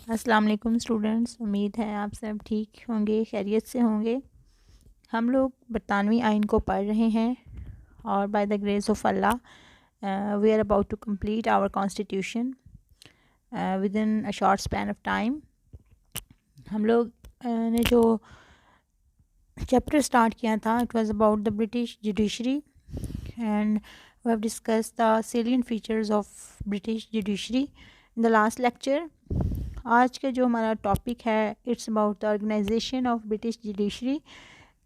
السلام علیکم اسٹوڈنٹس، امید ہے آپ سب ٹھیک ہوں گے، خیریت سے ہوں گے۔ ہم لوگ برطانوی آئین کو پڑھ رہے ہیں اور by the grace of Allah we are about to complete our constitution within a short span of time. ہم لوگ نے جو چیپٹر اسٹارٹ کیا تھا it was about the British judiciary and we have discuss the salient features of British judiciary in the last lecture. آج کا جو ہمارا ٹاپک ہے it's about the organisation of British judiciary,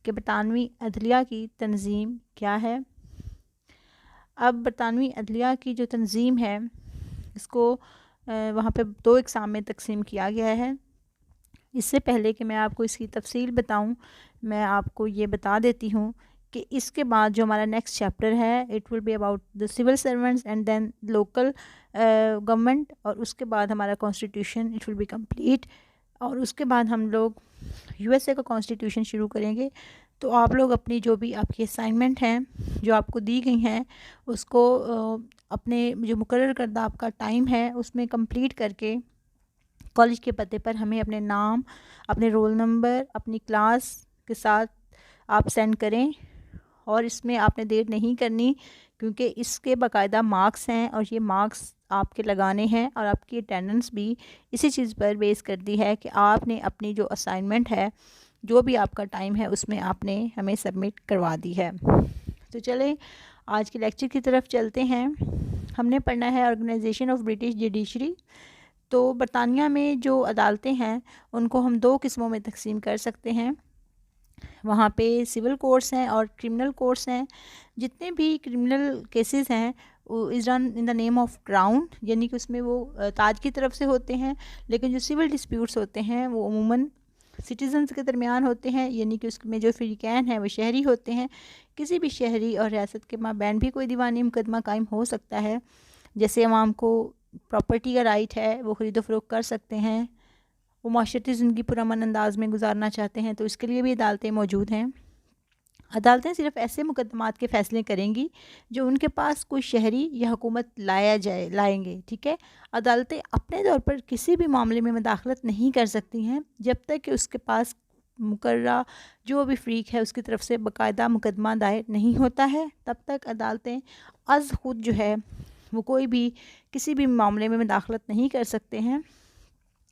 کہ برطانوی عدلیہ کی تنظیم کیا ہے۔ اب برطانوی عدلیہ کی جو تنظیم ہے اس کو وہاں پہ 2 اقسام میں تقسیم کیا گیا ہے۔ اس سے پہلے کہ میں آپ کو اس کی تفصیل بتاؤں، میں آپ کو یہ بتا دیتی ہوں کہ اس کے بعد جو ہمارا نیکسٹ چیپٹر ہے it will be about the civil servants and then local government, اور اس کے بعد ہمارا constitution it will be complete, اور اس کے بعد ہم لوگ یو ایس اے کا کانسٹیٹیوشن شروع کریں گے۔ تو آپ لوگ اپنی جو بھی آپ کی اسائنمنٹ ہیں جو آپ کو دی گئی ہیں اس کو اپنے جو مقرر کردہ آپ کا ٹائم ہے اس میں کمپلیٹ کر کے کالج کے پتے پر ہمیں اپنے نام، اپنے رول نمبر، اپنی کلاس کے ساتھ آپ سینڈ کریں۔ اور اس میں آپ نے دیر نہیں کرنی کیونکہ اس کے باقاعدہ مارکس ہیں اور یہ مارکس آپ کے لگانے ہیں، اور آپ کی اٹینڈنس بھی اسی چیز پر بیس کرتی ہے کہ آپ نے اپنی جو اسائنمنٹ ہے جو بھی آپ کا ٹائم ہے اس میں آپ نے ہمیں سبمٹ کروا دی ہے۔ تو چلیں آج کے لیکچر کی طرف چلتے ہیں۔ ہم نے پڑھنا ہے آرگنائزیشن آف برٹش جوڈیشری۔ تو برطانیہ میں جو عدالتیں ہیں ان کو ہم 2 قسموں میں تقسیم کر سکتے ہیں۔ وہاں پہ سول کورٹس ہیں اور کرمنل کورٹس ہیں۔ جتنے بھی کرمنل کیسز ہیں is done in the name of crown, یعنی کہ اس میں وہ تاج کی طرف سے ہوتے ہیں، لیکن جو سول ڈسپیوٹس ہوتے ہیں وہ عموماً سٹیزنز کے درمیان ہوتے ہیں، یعنی کہ اس میں جو فریقین ہیں وہ شہری ہوتے ہیں۔ کسی بھی شہری اور ریاست کے مابین بھی کوئی دیوانی مقدمہ قائم ہو سکتا ہے، جیسے عوام کو پراپرٹی کا رائٹ ہے وہ خرید و فروخت کر سکتے ہیں، وہ معاشرتی زندگی پرامن انداز میں گزارنا چاہتے ہیں، تو اس کے لیے بھی عدالتیں موجود ہیں۔ عدالتیں صرف ایسے مقدمات کے فیصلے کریں گی جو ان کے پاس کوئی شہری یا حکومت لائیں گے، ٹھیک ہے۔ عدالتیں اپنے طور پر کسی بھی معاملے میں مداخلت نہیں کر سکتی ہیں جب تک کہ اس کے پاس مقررہ جو بھی فریق ہے اس کی طرف سے باقاعدہ مقدمہ دائر نہیں ہوتا ہے، تب تک عدالتیں از خود جو ہے وہ کوئی بھی کسی بھی معاملے میں مداخلت نہیں کر سکتے ہیں۔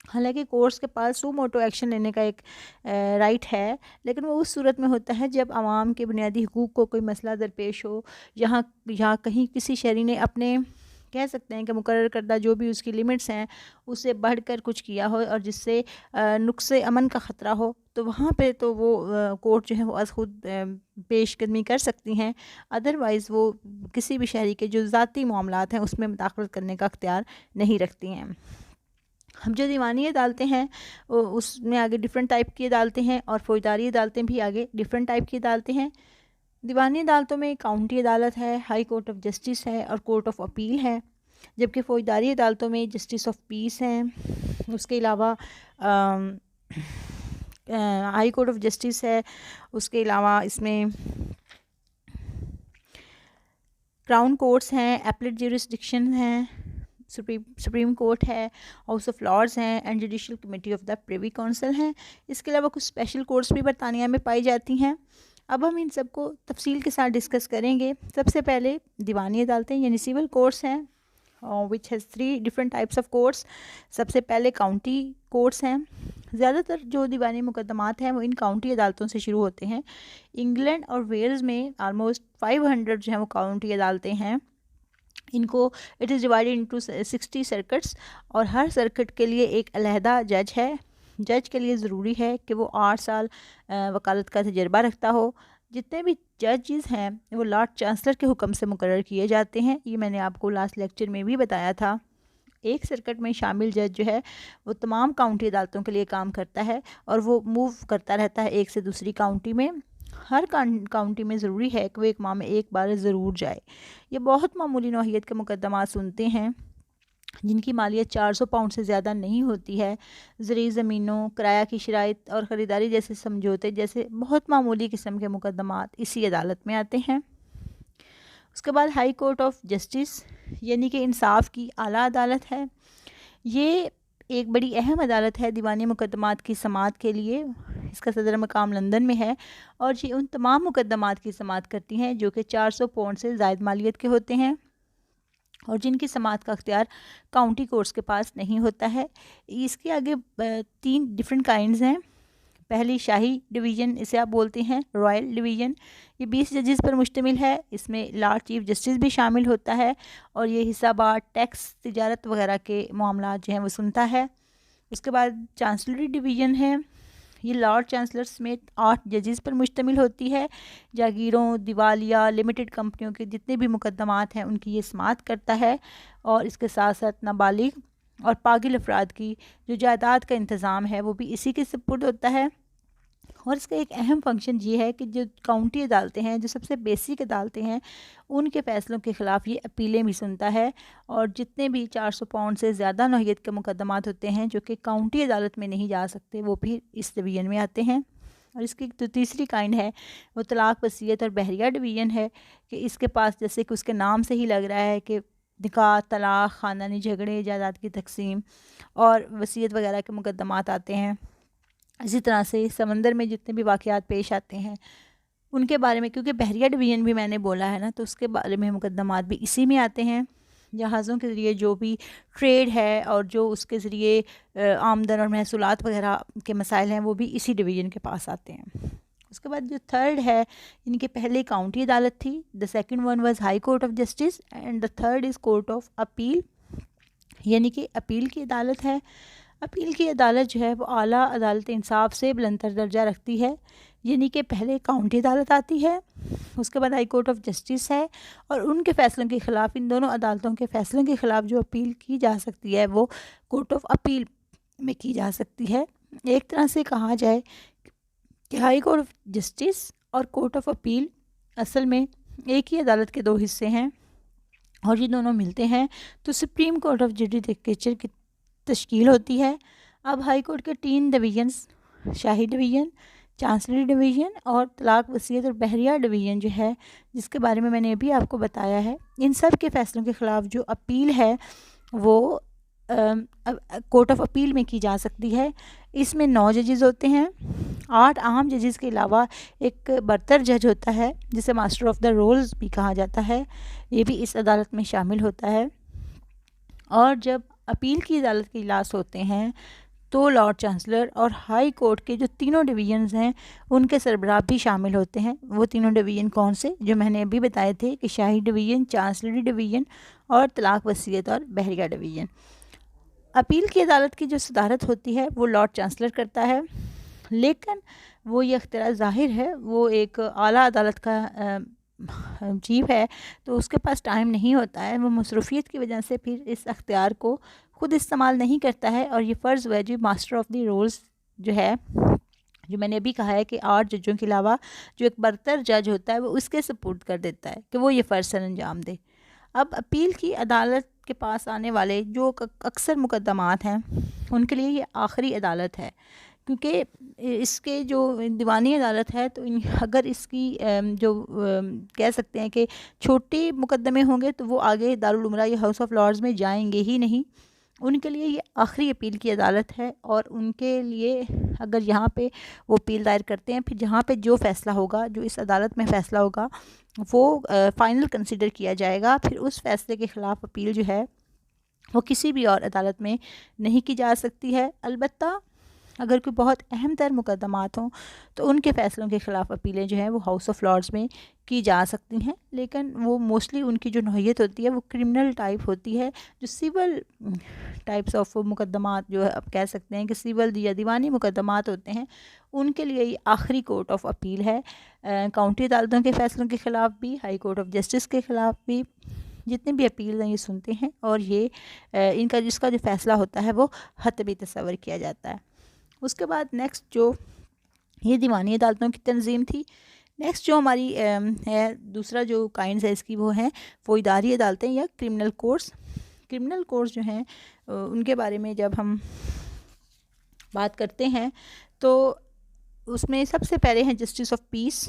حالانکہ کورٹس کے پاس سو موٹو ایکشن لینے کا ایک رائٹ ہے، لیکن وہ اس صورت میں ہوتا ہے جب عوام کے بنیادی حقوق کو کوئی مسئلہ درپیش ہو، یہاں کہیں کسی شہری نے اپنے کہہ سکتے ہیں کہ مقرر کردہ جو بھی اس کی لمٹس ہیں اس سے بڑھ کر کچھ کیا ہو اور جس سے نقص امن کا خطرہ ہو، تو وہاں پہ تو وہ کورٹ جو ہے وہ از خود پیش قدمی کر سکتی ہیں۔ ادروائز وہ کسی بھی شہری کے جو ذاتی معاملات ہیں اس میں مداخلت کرنے کا اختیار نہیں رکھتی ہیں۔ ہم جو دیوانی عدالتیں ہیں اس میں آگے ڈفرینٹ ٹائپ کی عدالتیں ہیں، اور فوجداری عدالتیں بھی آگے ڈفرینٹ ٹائپ کی عدالتیں ہیں۔ دیوانی عدالتوں میں کاؤنٹی عدالت ہے، ہائی کورٹ آف جسٹس ہے اور کورٹ آف اپیل ہے، جبکہ فوجداری عدالتوں میں جسٹس آف پیس ہیں۔ اس کے علاوہ ہائی کورٹ آف جسٹس ہے، اس کے علاوہ اس میں کراؤن کورٹس ہیں، ایپلیٹ جیورسڈکشن ہیں، سپریم کورٹ ہے، ہاؤس آف لارڈز ہیں and judicial committee of the privy council ہیں۔ اس کے علاوہ کچھ اسپیشل کورٹس بھی برطانیہ میں پائی جاتی ہیں۔ اب ہم ان سب کو تفصیل کے ساتھ ڈسکس کریں گے۔ سب سے پہلے دیوانی عدالتیں یعنی سول کورٹس ہیں which has 3 different types of courts۔ سب سے پہلے کاؤنٹی کورٹس ہیں۔ زیادہ تر جو دیوانی مقدمات ہیں وہ ان کاؤنٹی عدالتوں سے شروع ہوتے ہیں۔ انگلینڈ اور ویلز میں آلموسٹ 500 جو ہیں وہ کاؤنٹی عدالتیں ہیں۔ ان کو it is divided into 60 circuits, اور ہر سرکٹ کے لیے ایک علیحدہ جج ہے۔ جج کے لیے ضروری ہے کہ وہ 8 سال وکالت کا تجربہ رکھتا ہو۔ جتنے بھی ججز ہیں وہ لارڈ چانسلر کے حکم سے مقرر کیے جاتے ہیں، یہ میں نے آپ کو لاسٹ لیکچر میں بھی بتایا تھا۔ ایک سرکٹ میں شامل جج جو ہے وہ تمام کاؤنٹی عدالتوں کے لیے کام کرتا ہے، اور وہ موو کرتا رہتا ہے ایک سے دوسری کاؤنٹی میں۔ ہر کاؤنٹی میں ضروری ہے کہ وہ ایک ماہ میں ایک بار ضرور جائے۔ یہ بہت معمولی نوعیت کے مقدمات سنتے ہیں جن کی مالیت 400 پاؤنڈ سے زیادہ نہیں ہوتی ہے۔ زرعی زمینوں، کرایہ کی شرائط اور خریداری جیسے سمجھوتے جیسے بہت معمولی قسم کے مقدمات اسی عدالت میں آتے ہیں۔ اس کے بعد ہائی کورٹ آف جسٹس یعنی کہ انصاف کی اعلیٰ عدالت ہے۔ یہ ایک بڑی اہم عدالت ہے دیوانی مقدمات کی سماعت کے لیے. اس کا صدر مقام لندن میں ہے اور یہ ان تمام مقدمات کی سماعت کرتی ہیں جو کہ 400 پاؤنڈ سے زائد مالیت کے ہوتے ہیں اور جن کی سماعت کا اختیار کاؤنٹی کورٹس کے پاس نہیں ہوتا ہے. اس کے آگے 3 ڈفرینٹ کائنڈز ہیں. پہلی شاہی ڈویژن، اسے آپ بولتے ہیں رائل ڈویژن. یہ 20 ججز پر مشتمل ہے. اس میں لارڈ چیف جسٹس بھی شامل ہوتا ہے اور یہ حسابات، ٹیکس، تجارت وغیرہ کے معاملات جو ہیں وہ سنتا ہے. اس کے بعد چانسلری ڈویژن ہے. یہ لارڈ چانسلر سمیت 8 ججز پر مشتمل ہوتی ہے. جاگیروں، دیوالیہ، لمیٹڈ کمپنیوں کے جتنے بھی مقدمات ہیں ان کی یہ سماعت کرتا ہے اور اس کے ساتھ ساتھ نابالغ اور پاگل افراد کی جو جائیداد کا انتظام ہے وہ بھی اسی کے سپرد ہوتا ہے. اور اس کا ایک اہم فنکشن یہ ہے کہ جو کاؤنٹی عدالتیں ہیں، جو سب سے بیسک عدالتیں ہیں، ان کے فیصلوں کے خلاف یہ اپیلیں بھی سنتا ہے اور جتنے بھی 400 پاؤنڈ سے زیادہ نوعیت کے مقدمات ہوتے ہیں جو کہ کاؤنٹی عدالت میں نہیں جا سکتے وہ بھی اس ڈویژن میں آتے ہیں. اور اس کی جو تیسری کائنڈ ہے وہ طلاق، وصیت اور بحریہ ڈویژن ہے کہ اس کے پاس جیسے کہ اس کے نام سے ہی لگ رہا ہے کہ نکاح، طلاق، خاندانی جھگڑے، جائیداد کی تقسیم اور وصیت وغیرہ کے مقدمات آتے ہیں. اسی طرح سے سمندر میں جتنے بھی واقعات پیش آتے ہیں ان کے بارے میں، کیونکہ بحریہ ڈویژن بھی میں نے بولا ہے نا، تو اس کے بارے میں مقدمات بھی اسی میں آتے ہیں. جہازوں کے ذریعے جو بھی ٹریڈ ہے اور جو اس کے ذریعے آمدن اور محصولات وغیرہ کے مسائل ہیں وہ بھی اسی ڈویژن کے پاس آتے ہیں. اس کے بعد جو تھرڈ ہے، ان کی پہلے کاؤنٹی عدالت تھی. The second one was high court of justice and the third is court of appeal, یعنی کہ اپیل کی عدالت ہے. اپیل کی عدالت جو ہے وہ اعلیٰ عدالت انصاف سے بلند تر درجہ رکھتی ہے، یعنی کہ پہلے کاؤنٹی عدالت آتی ہے، اس کے بعد ہائی کورٹ آف جسٹس ہے اور ان کے فیصلوں کے خلاف، ان دونوں عدالتوں کے فیصلوں کے خلاف جو اپیل کی جا سکتی ہے وہ کورٹ آف اپیل میں کی جا سکتی ہے. ایک طرح سے کہا جائے کہ ہائی کورٹ آف جسٹس اور کورٹ آف اپیل اصل میں ایک ہی عدالت کے 2 حصے ہیں اور یہ دونوں ملتے ہیں تو سپریم کورٹ آف جوڈیکیچر کی تشکیل ہوتی ہے. اب ہائی کورٹ کے 3 ڈویژنز، شاہی ڈویژن، چانسلری ڈویژن اور طلاق، وصیت اور بحریہ ڈویژن جو ہے جس کے بارے میں میں نے ابھی آپ کو بتایا ہے، ان سب کے فیصلوں کے خلاف جو اپیل ہے وہ کورٹ آف اپیل میں کی جا سکتی ہے. اس میں 9 ججز ہوتے ہیں. 8 عام ججز کے علاوہ ایک برتر جج ہوتا ہے جسے ماسٹر آف دا رولز بھی کہا جاتا ہے، یہ بھی اس عدالت میں شامل ہوتا ہے. اور جب اپیل کی عدالت کے اجلاس ہوتے ہیں تو لارڈ چانسلر اور ہائی کورٹ کے جو تینوں ڈویژنز ہیں ان کے سربراہ بھی شامل ہوتے ہیں. وہ تینوں ڈویژن کون سے جو میں نے ابھی بتائے تھے کہ شاہی ڈویژن، چانسلری ڈویژن اور طلاق، وصیت اور بحریہ ڈویژن. اپیل کی عدالت کی جو صدارت ہوتی ہے وہ لارڈ چانسلر کرتا ہے، لیکن وہ یہ اختیار ظاہر ہے وہ ایک اعلیٰ عدالت کا چیف ہے تو اس کے پاس ٹائم نہیں ہوتا ہے، وہ مصروفیت کی وجہ سے پھر اس اختیار کو خود استعمال نہیں کرتا ہے اور یہ فرض واجب ماسٹر آف دی رولز جو ہے، جو میں نے ابھی کہا ہے کہ 8 ججوں کے علاوہ جو ایک برتر جج ہوتا ہے وہ اس کے سپورٹ کر دیتا ہے کہ وہ یہ فرض سر انجام دے. اب اپیل کی عدالت کے پاس آنے والے جو اکثر مقدمات ہیں ان کے لیے یہ آخری عدالت ہے، کیونکہ اس کے جو دیوانی عدالت ہے تو اگر اس کی جو کہہ سکتے ہیں کہ چھوٹے مقدمے ہوں گے تو وہ آگے دارالعمرہ یا ہاؤس آف لارڈز میں جائیں گے ہی نہیں. ان کے لیے یہ آخری اپیل کی عدالت ہے اور ان کے لیے اگر یہاں پہ وہ اپیل دائر کرتے ہیں پھر جہاں پہ جو فیصلہ ہوگا، جو اس عدالت میں فیصلہ ہوگا وہ فائنل کنسیڈر کیا جائے گا. پھر اس فیصلے کے خلاف اپیل جو ہے وہ کسی بھی اور عدالت میں نہیں کی جا سکتی ہے. البتہ اگر کوئی بہت اہم تر مقدمات ہوں تو ان کے فیصلوں کے خلاف اپیلیں جو ہیں وہ ہاؤس آف لارڈز میں کی جا سکتی ہیں، لیکن وہ موسٹلی ان کی جو نوعیت ہوتی ہے وہ کرمنل ٹائپ ہوتی ہے. جو سول ٹائپس آف مقدمات جو آپ کہہ سکتے ہیں کہ سول یا دیوانی مقدمات ہوتے ہیں ان کے لیے یہ آخری کورٹ آف اپیل ہے. کاؤنٹی عدالتوں کے فیصلوں کے خلاف بھی، ہائی کورٹ آف جسٹس کے خلاف بھی جتنے بھی اپیل ہیں یہ سنتے ہیں اور یہ ان کا جس کا جو فیصلہ ہوتا ہے وہ حتمی تصور کیا جاتا ہے. اس کے بعد نیکسٹ جو یہ دیوانی عدالتوں کی تنظیم تھی، نیکسٹ جو ہماری ہے دوسرا جو کائنڈز ہے اس کی وہ ہیں فوجداری عدالتیں یا کرمنل کورٹس. کرمنل کورٹس جو ہیں ان کے بارے میں جب ہم بات کرتے ہیں تو اس میں سب سے پہلے ہیں جسٹس آف پیس.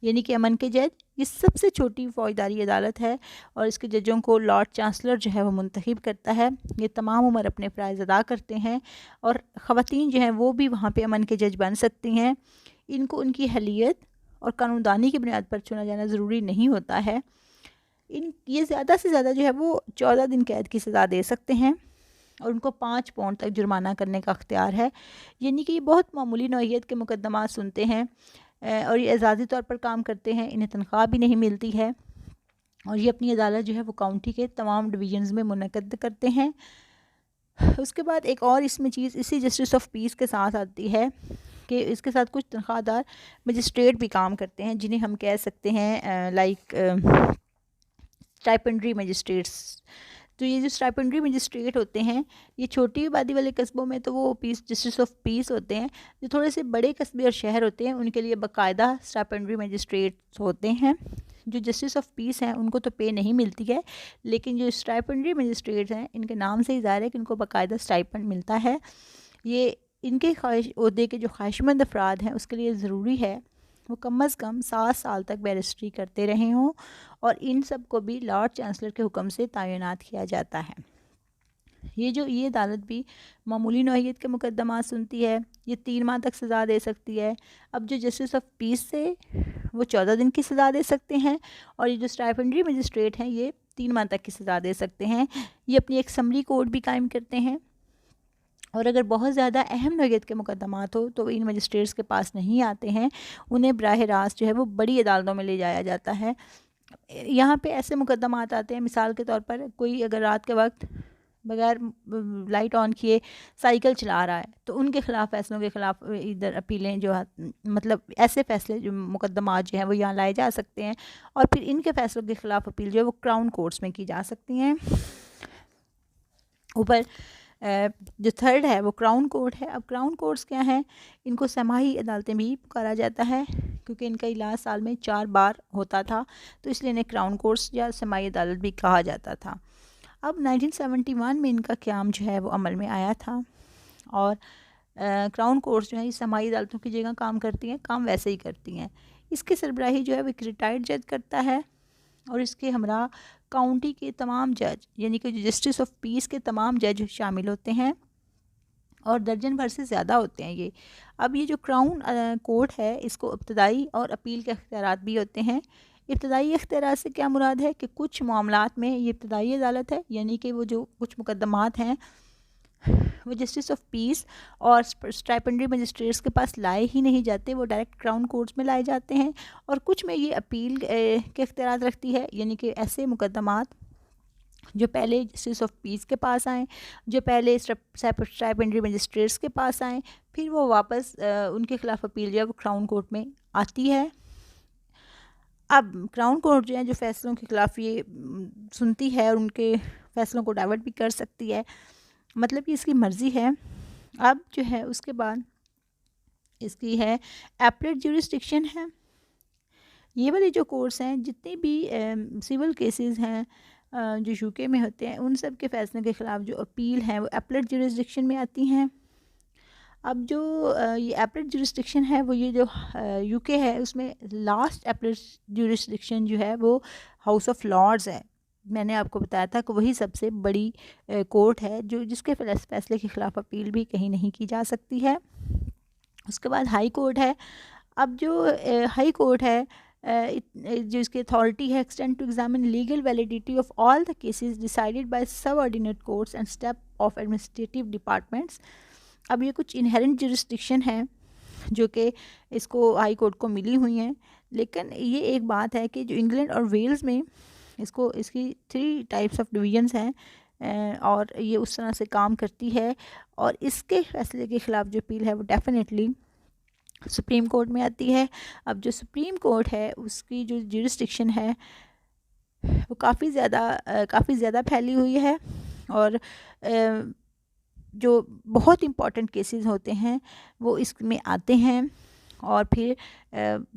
یعنی کہ امن کے جج، یہ سب سے چھوٹی فوجداری عدالت ہے اور اس کے ججوں کو لارڈ چانسلر جو ہے وہ منتخب کرتا ہے۔ یہ تمام عمر اپنے فرائض ادا کرتے ہیں اور خواتین جو ہیں وہ بھی وہاں پہ امن کے جج بن سکتی ہیں۔ ان کو ان کی اہلیت اور قانون دانی کی بنیاد پر چنا جانا ضروری نہیں ہوتا ہے۔ یہ زیادہ سے زیادہ جو ہے وہ 14 دن قید کی سزا دے سکتے ہیں اور ان کو 5 پاؤنڈ تک جرمانہ کرنے کا اختیار ہے۔ یعنی کہ یہ بہت معمولی نوعیت کے مقدمات سنتے ہیں اور یہ اعزازی طور پر کام کرتے ہیں، انہیں تنخواہ بھی نہیں ملتی ہے اور یہ اپنی عدالت جو ہے وہ کاؤنٹی کے تمام ڈویژنز میں منعقد کرتے ہیں۔ اس کے بعد ایک اور اس میں چیز اسی جسٹس آف پیس کے ساتھ آتی ہے کہ اس کے ساتھ کچھ تنخواہ دار مجسٹریٹ بھی کام کرتے ہیں، جنہیں ہم کہہ سکتے ہیں لائک اسٹائپنڈری مجسٹریٹس۔ تو یہ جو اسٹائپنڈری مجسٹریٹ ہوتے ہیں یہ چھوٹی آبادی والے قصبوں میں تو وہ جسٹس آف پیس ہوتے ہیں، جو تھوڑے سے بڑے قصبے اور شہر ہوتے ہیں ان کے لیے باقاعدہ اسٹائپنڈری مجسٹریٹس ہوتے ہیں۔ جو جسٹس آف پیس ہیں ان کو تو پے نہیں ملتی ہے، لیکن جو اسٹائپنڈری مجسٹریٹس ہیں ان کے نام سے ہی ظاہر ہے کہ ان کو باقاعدہ اسٹائپنڈ ملتا ہے۔ یہ ان کے عہدے کے جو خواہش مند افراد ہیں اس کے لیے ضروری ہے وہ کم از کم 7 سال تک بیرسٹری کرتے رہے ہوں اور ان سب کو بھی لارڈ چانسلر کے حکم سے تعینات کیا جاتا ہے۔ یہ عدالت بھی معمولی نوعیت کے مقدمات سنتی ہے، یہ 3 ماہ تک سزا دے سکتی ہے۔ اب جو جسٹس آف پیس سے وہ 14 دن کی سزا دے سکتے ہیں اور یہ جو اسٹائپنڈری مجسٹریٹ ہیں یہ 3 ماہ تک کی سزا دے سکتے ہیں۔ یہ اپنی ایک سمری کوڈ بھی قائم کرتے ہیں اور اگر بہت زیادہ اہم نوعیت کے مقدمات ہو تو ان مجسٹریٹس کے پاس نہیں آتے ہیں، انہیں براہ راست جو ہے وہ بڑی عدالتوں میں لے جایا جاتا ہے۔ یہاں پہ ایسے مقدمات آتے ہیں، مثال کے طور پر کوئی اگر رات کے وقت بغیر لائٹ آن کیے سائیکل چلا رہا ہے تو ان کے خلاف فیصلوں کے خلاف ادھر اپیلیں جو مطلب ایسے فیصلے جو مقدمات جو ہیں وہ یہاں لائے جا سکتے ہیں اور پھر ان کے فیصلوں کے خلاف اپیل جو ہے وہ کراؤن کورٹس میں کی جا سکتی ہیں۔ اوپر جو تھرڈ ہے وہ کراؤن کورٹ ہے۔ اب کراؤن کورٹس کیا ہیں؟ ان کو سماعی عدالتیں بھی پکارا جاتا ہے کیونکہ ان کا اجلاس سال میں 4 بار ہوتا تھا، تو اس لیے انہیں کراؤن کورٹس یا سماعی عدالت بھی کہا جاتا تھا۔ اب 1971 میں ان کا قیام جو ہے وہ عمل میں آیا تھا اور کراؤن کورٹس جو ہیں یہ سماعی عدالتوں کی جگہ کام کرتی ہیں، کام ویسے ہی کرتی ہیں۔ اس کی سربراہی جو ہے وہ ایک ریٹائرڈ جج کرتا ہے اور اس کے ہمراہ کاؤنٹی کے تمام جج یعنی کہ جو جسٹس آف پیس کے تمام جج شامل ہوتے ہیں اور درجن بھر سے زیادہ ہوتے ہیں یہ۔ اب یہ جو کراؤن کورٹ ہے اس کو ابتدائی اور اپیل کے اختیارات بھی ہوتے ہیں۔ ابتدائی اختیارات سے کیا مراد ہے کہ کچھ معاملات میں یہ ابتدائی عدالت ہے، یعنی کہ وہ جو کچھ مقدمات ہیں وہ جسٹس آف پیس اور اسٹائپنڈری مجسٹریٹس کے پاس لائے ہی نہیں جاتے، وہ ڈائریکٹ کراؤن کورٹس میں لائے جاتے ہیں، اور کچھ میں یہ اپیل کے اختیارات رکھتی ہے، یعنی کہ ایسے مقدمات جو پہلے جسٹس آف پیس کے پاس آئیں، جو پہلے اسٹائپنڈری مجسٹریٹس کے پاس آئیں، پھر وہ واپس ان کے خلاف اپیل جو ہے وہ کراؤن کورٹ میں آتی ہے۔ اب کراؤن کورٹ جو ہے جو فیصلوں کے خلاف یہ سنتی ہے اور ان کے فیصلوں کو ڈائیورٹ بھی کر سکتی ہے، مطلب کہ اس کی مرضی ہے۔ اب جو ہے اس کے بعد اس کی ہے ایپلیٹ جیورسڈکشن ہے۔ یہ والے جو کورٹس ہیں جتنے بھی سول کیسز ہیں جو یو کے میں ہوتے ہیں ان سب کے فیصلوں کے خلاف جو اپیل ہیں وہ ایپلیٹ جیورسڈکشن میں آتی ہیں۔ اب جو یہ ایپلیٹ جیورسڈکشن ہے وہ یہ جو یو کے ہے اس میں لاسٹ ایپلیٹ جیورسڈکشن جو ہے وہ ہاؤس آف لارڈز ہے۔ میں نے آپ کو بتایا تھا کہ وہی سب سے بڑی کورٹ ہے جس کے فیصلے کے خلاف اپیل بھی کہیں نہیں کی جا سکتی ہے۔ اس کے بعد ہائی کورٹ ہے۔ اب جو ہائی کورٹ ہے جو اس کی اتھارٹی ہے extend to examine legal validity of all the cases decided by subordinate courts and step of administrative departments. اب یہ کچھ انہیرنٹ جیورسڈکشن ہے جو کہ اس کو ہائی کورٹ کو ملی ہوئی ہیں، لیکن یہ ایک بات ہے کہ جو انگلینڈ اور ویلز میں اس کی 3 ٹائپس آف ڈویژنس ہیں اور یہ اس طرح سے کام کرتی ہے، اور اس کے فیصلے کے خلاف جو اپیل ہے وہ ڈیفینیٹلی سپریم کورٹ میں آتی ہے۔ اب جو سپریم کورٹ ہے اس کی جو جیورسڈکشن ہے وہ کافی زیادہ پھیلی ہوئی ہے اور جو بہت امپورٹنٹ کیسز ہوتے ہیں وہ اس میں آتے ہیں، اور پھر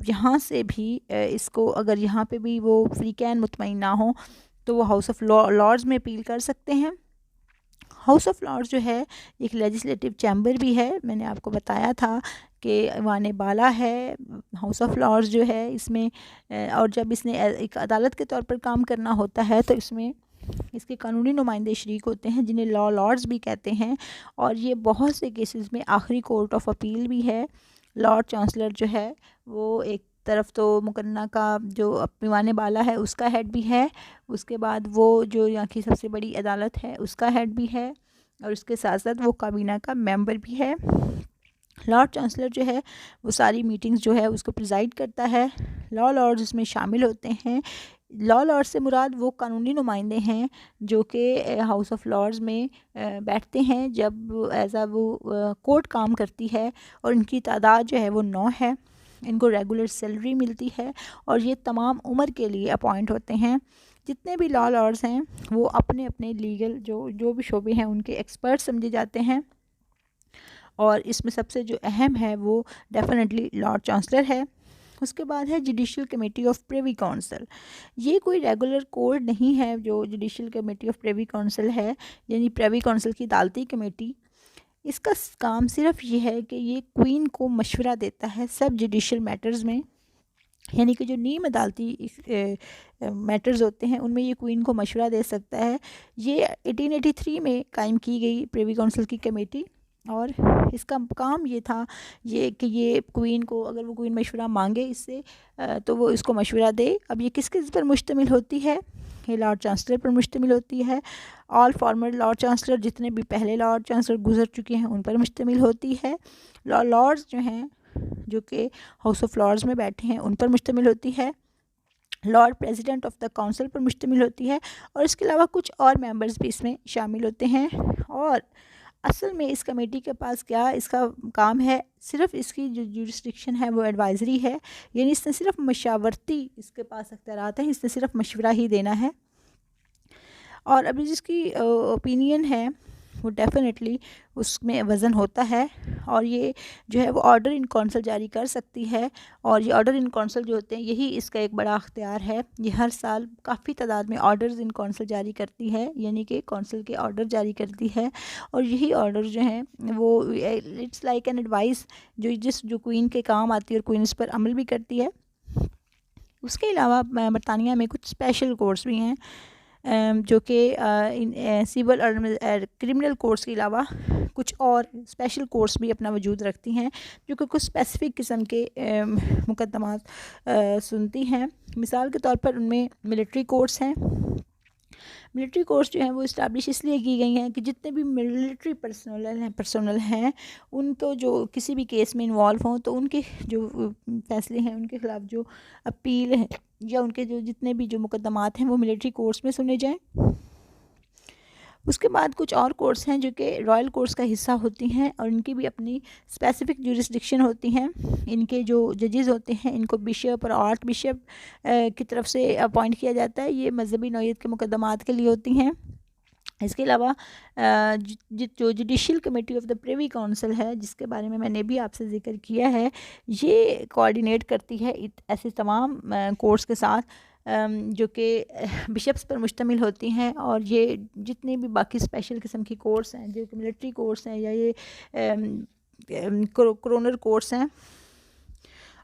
یہاں سے بھی اس کو اگر یہاں پہ بھی وہ فری کین مطمئن نہ ہوں تو وہ ہاؤس آف لارڈز میں اپیل کر سکتے ہیں۔ ہاؤس آف لارڈز جو ہے ایک لیجسلیٹو چیمبر بھی ہے. میں نے آپ کو بتایا تھا کہ ایوان بالا ہے ہاؤس آف لارڈز جو ہے اس میں، اور جب اس نے ایک عدالت کے طور پر کام کرنا ہوتا ہے تو اس میں اس کے قانونی نمائندے شریک ہوتے ہیں جنہیں لا لارڈز بھی کہتے ہیں. اور یہ بہت سے کیسز میں آخری کورٹ آف اپیل بھی ہے. لارڈ چانسلر جو ہے وہ ایک طرف تو مقننہ کا جو ایوان بالا ہے اس کا ہیڈ بھی ہے، اس کے بعد وہ جو یہاں کی سب سے بڑی عدالت ہے اس کا ہیڈ بھی ہے، اور اس کے ساتھ ساتھ وہ کابینہ کا ممبر بھی ہے. لارڈ چانسلر جو ہے وہ ساری میٹنگز جو ہے اس کو پریزائڈ کرتا ہے. لا لارڈز اس میں شامل ہوتے ہیں. لا لارڈ سے مراد وہ قانونی نمائندے ہیں جو کہ ہاؤس آف لارڈز میں بیٹھتے ہیں جب ایز وہ کورٹ کام کرتی ہے، اور ان کی تعداد جو ہے وہ 9 ہے. ان کو ریگولر سیلری ملتی ہے اور یہ تمام عمر کے لیے اپوائنٹ ہوتے ہیں. جتنے بھی لا لارڈز ہیں وہ اپنے اپنے لیگل جو بھی شعبے ہیں ان کے ایکسپرٹ سمجھے جاتے ہیں، اور اس میں سب سے جو اہم ہے وہ ڈیفینیٹلی لارڈ چانسلر ہے. اس کے بعد ہے judicial committee of privy council. یہ کوئی ریگولر کورٹ نہیں ہے جو judicial committee of privy council ہے، یعنی پریوی کونسل کی عدالتی کمیٹی. اس کا کام صرف یہ ہے کہ یہ کوئین کو مشورہ دیتا ہے سب جوڈیشل میٹرز میں، یعنی کہ جو نیم عدالتی میٹرز ہوتے ہیں ان میں یہ کوئین کو مشورہ دے سکتا ہے. یہ 1883 میں قائم کی گئی پریوی کونسل کی کمیٹی، اور اس کا کام یہ تھا کہ یہ کوئین کو اگر وہ کوئین مشورہ مانگے اس سے تو وہ اس کو مشورہ دے. اب یہ کس پر مشتمل ہوتی ہے؟ یہ لارڈ چانسلر پر مشتمل ہوتی ہے. آل فارمر لارڈ چانسلر، جتنے بھی پہلے لارڈ چانسلر گزر چکے ہیں ان پر مشتمل ہوتی ہے. لارڈز جو ہیں جو کہ ہاؤس آف لارڈز میں بیٹھے ہیں ان پر مشتمل ہوتی ہے. Lord president of the council پر مشتمل ہوتی ہے، اور اس کے علاوہ کچھ اور ممبرز بھی اس میں شامل ہوتے ہیں. اور اصل میں اس کمیٹی کے پاس کیا اس کا کام ہے؟ صرف اس کی جو جورسڈکشن ہے وہ ایڈوائزری ہے، یعنی اس نے صرف مشاورتی اس کے پاس اختیارات ہیں، اس نے صرف مشورہ ہی دینا ہے. اور ابھی جس کی اوپینین ہے وہ ڈیفینیٹلی اس میں وزن ہوتا ہے، اور یہ جو ہے وہ آرڈر ان کونسل جاری کر سکتی ہے. اور یہ آرڈر ان کونسل جو ہوتے ہیں یہی اس کا ایک بڑا اختیار ہے. یہ ہر سال کافی تعداد میں آرڈرز ان کونسل جاری کرتی ہے، یعنی کہ کونسل کے آرڈر جاری کرتی ہے، اور یہی آرڈر جو ہیں وہ اٹس لائک این ایڈوائس جو کوئین کے کام آتی ہے اور کوئین اس پر عمل بھی کرتی ہے. اس کے علاوہ برطانیہ میں کچھ اسپیشل کورٹس بھی ہیں جو کہ سول اور کرمنل کورٹس کے علاوہ کچھ اور اسپیشل کورٹس بھی اپنا وجود رکھتی ہیں جو کہ کچھ اسپیسیفک قسم کے مقدمات سنتی ہیں. مثال کے طور پر ان میں ملٹری کورٹس ہیں. ملٹری کورٹس جو ہیں وہ اسٹیبلش اس لیے کی گئی ہیں کہ جتنے بھی ملٹری پرسنل ہیں ان کو جو کسی بھی کیس میں انوالو ہوں تو ان کے جو فیصلے ہیں ان کے خلاف جو اپیل ہے یا ان کے جو جتنے بھی جو مقدمات ہیں وہ ملٹری کورٹس میں سنے جائیں. اس کے بعد کچھ اور کورٹس ہیں جو کہ رائل کورٹس کا حصہ ہوتی ہیں، اور ان کی بھی اپنی اسپیسیفک جورسڈکشن ہوتی ہیں. ان کے جو ججز ہوتے ہیں ان کو بشپ اور آرٹ بشپ کی طرف سے اپوائنٹ کیا جاتا ہے. یہ مذہبی نوعیت کے مقدمات کے لیے ہوتی ہیں. اس کے علاوہ جو judicial committee of the privy council ہے جس کے بارے میں میں نے بھی آپ سے ذکر کیا ہے، یہ کوآرڈینیٹ کرتی ہے ایسے تمام کورٹس کے ساتھ جو کہ بشپس پر مشتمل ہوتی ہیں. اور یہ جتنے بھی باقی اسپیشل قسم کی کورٹس ہیں جو کہ ملٹری کورٹس ہیں یا یہ کرونر کورٹس ہیں.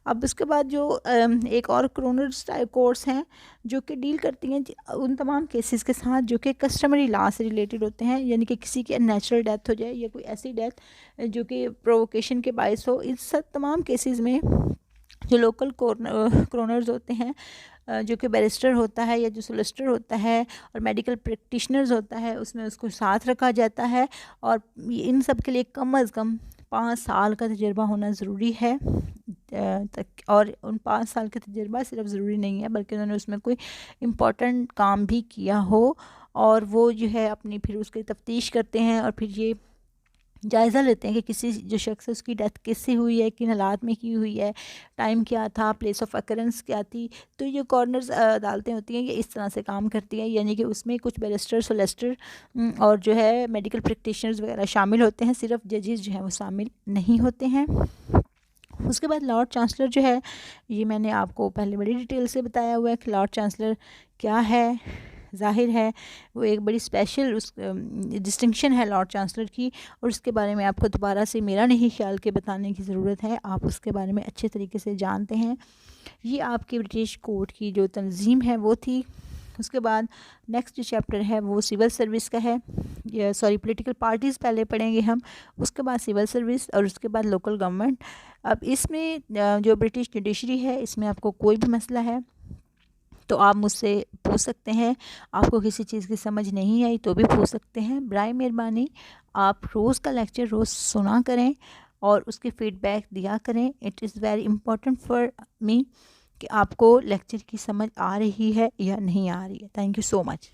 اب اس کے بعد جو ایک اور کرونر کورٹس ہیں جو کہ ڈیل کرتی ہیں ان تمام کیسز کے ساتھ جو کہ کسٹمری لا سے ریلیٹڈ ہوتے ہیں، یعنی کہ کسی کی نیچرل ڈیتھ ہو جائے یا کوئی ایسی ڈیتھ جو کہ پرووکیشن کے باعث ہو. اس سب تمام کیسز میں جو لوکل کرونرز ہوتے ہیں جو کہ بیرسٹر ہوتا ہے یا جو سولسٹر ہوتا ہے اور میڈیکل پریکٹیشنرز ہوتا ہے اس میں اس کو ساتھ رکھا جاتا ہے. اور ان سب کے لیے کم از کم 5 سال کا تجربہ ہونا ضروری ہے. اور ان 5 سال کا تجربہ صرف ضروری نہیں ہے بلکہ انہوں نے اس میں کوئی امپورٹنٹ کام بھی کیا ہو، اور وہ جو ہے اپنی پھر اس کی تفتیش کرتے ہیں اور پھر یہ جائزہ لیتے ہیں کہ کسی جو شخص اس کی ڈیتھ کس سے ہوئی ہے، کن حالات میں کی ہوئی ہے، ٹائم کیا تھا، پلیس آف اکرنس کیا تھی. تو یہ کارنرز عدالتیں ہوتی ہیں یہ اس طرح سے کام کرتی ہیں، یعنی کہ اس میں کچھ بیرسٹر سولیسٹر اور جو ہے میڈیکل پریکٹیشنرز وغیرہ شامل ہوتے ہیں، صرف ججز جو ہیں وہ شامل نہیں ہوتے ہیں. اس کے بعد لارڈ چانسلر جو ہے یہ میں نے آپ کو پہلے بڑی ڈیٹیل سے بتایا ہوا ہے کہ لارڈ چانسلر کیا ہے. ظاہر ہے وہ ایک بڑی اسپیشل ڈسٹنکشن ہے لارڈ چانسلر کی، اور اس کے بارے میں آپ کو دوبارہ سے میرا نہیں خیال کہ بتانے کی ضرورت ہے، آپ اس کے بارے میں اچھے طریقے سے جانتے ہیں۔ یہ آپ کی برٹش کورٹ کی جو تنظیم ہے وہ تھی۔ اس کے بعد نیکسٹ جو چیپٹر ہے وہ سول سروس کا ہے، پولیٹیکل پارٹیز پہلے پڑھیں گے ہم، اس کے بعد سول سروس، اور اس کے بعد لوکل گورنمنٹ۔ اب اس میں جو برٹش جوڈیشری ہے اس میں آپ کو کوئی بھی مسئلہ ہے تو آپ مجھ سے پوچھ سکتے ہیں، آپ کو کسی چیز کی سمجھ نہیں آئی تو بھی پوچھ سکتے ہیں۔ برائے مہربانی آپ روز کا لیکچر روز سنا کریں اور اس کی فیڈ بیک دیا کریں۔ It is very important for me کہ آپ کو لیکچر کی سمجھ آ رہی ہے یا نہیں آ رہی ہے۔ Thank you so much.